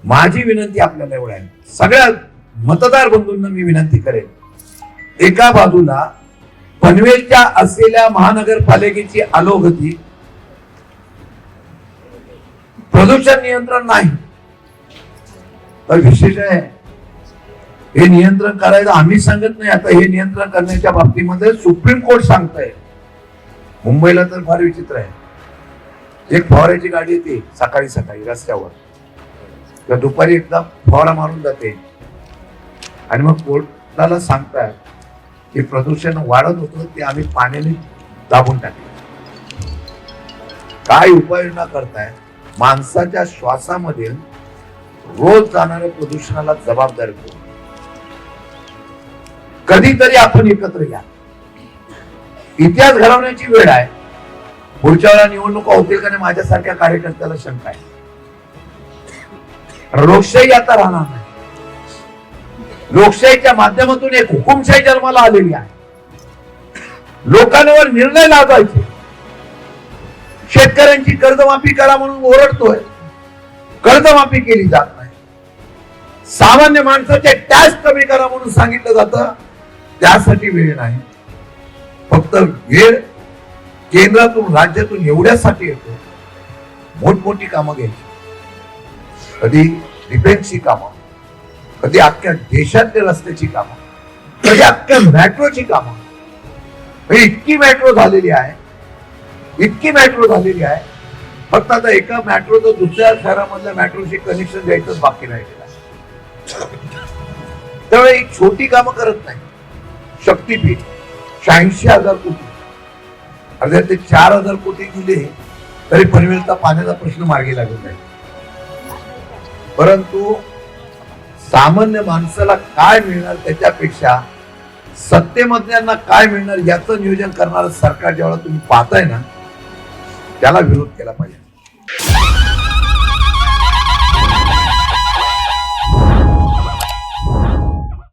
माझी विनंती आपल्याला एवढी आहे, सगळ्या मतदार बंधूंना मी विनंती करेन, एका बाजूला पनवेलच्या असलेल्या महानगरपालिकेची अधोगती, प्रदूषण नियंत्रण नाही, तर विशेष आहे हे नियंत्रण करायचं आम्ही सांगत नाही. आता हे नियंत्रण करण्याच्या बाबतीमध्ये सुप्रीम कोर्ट सांगतंय. मुंबईला तर फार विचित्र आहे, एक फवाऱ्याची गाडी येते सकाळी सकाळी रस्त्यावर, किंवा दुपारी एकदा फवारा मारून जाते आणि मग कोर्टाला सांगतात की प्रदूषण वाढत होतं ते आम्ही पाण्याने दाबून टाकले. काय उपाययोजना करताय? माणसाच्या श्वासामध्ये रोज जाणाऱ्या प्रदूषणाला जबाबदार कोण? कधीतरी आपण एकत्र घ्या. इतिहास घडवण्याची वेळ आहे. पुढच्या वेळा निवडणुका होतील का नाही माझ्यासारख्या कार्यकर्त्याला शंका आहे. लोकशाही आता राहणार नाही. लोकशाहीच्या माध्यमातून एक हुकुमशाही जन्माला आलेली आहे. लोकांवर निर्णय लावायचे. शेतकऱ्यांची कर्जमाफी करा म्हणून ओरडतोय, कर्जमाफी केली जात नाही. सामान्य माणसाचे टॅक्स कमी करा म्हणून सांगितलं जातं, त्यासाठी वेळ नाही. फक्त वेळ केंद्रातून राज्यातून एवढ्यासाठी येतो, मोठमोठी कामं घ्यायची. कधी डिफेन्सची कामं, कधी अख्ख्या देशातल्या रस्त्याची कामं, कधी अख्ख्या मेट्रोची कामं. इतकी मेट्रो झालेली आहे, इतकी मेट्रो झालेली आहे, फक्त आता एका मेट्रोचं दुसऱ्या शहरामधल्या मेट्रोशी कनेक्शन द्यायचं बाकी राहिलेलं आहे. त्यामुळे एक छोटी कामं करत नाही. शक्तीपीठ 86,000 कोटी, अर्थात ते 4,000 कोटी दिले तरी पनवेलचा पाण्याचा प्रश्न मार्गी लागत नाही. परंतु सामान्य माणसाला काय मिळणार त्याच्यापेक्षा सत्तेमधल्यांना काय मिळणार याचं नियोजन करणारं सरकार जेव्हा तुम्ही पाहताय ना, त्याला विरोध केला पाहिजे.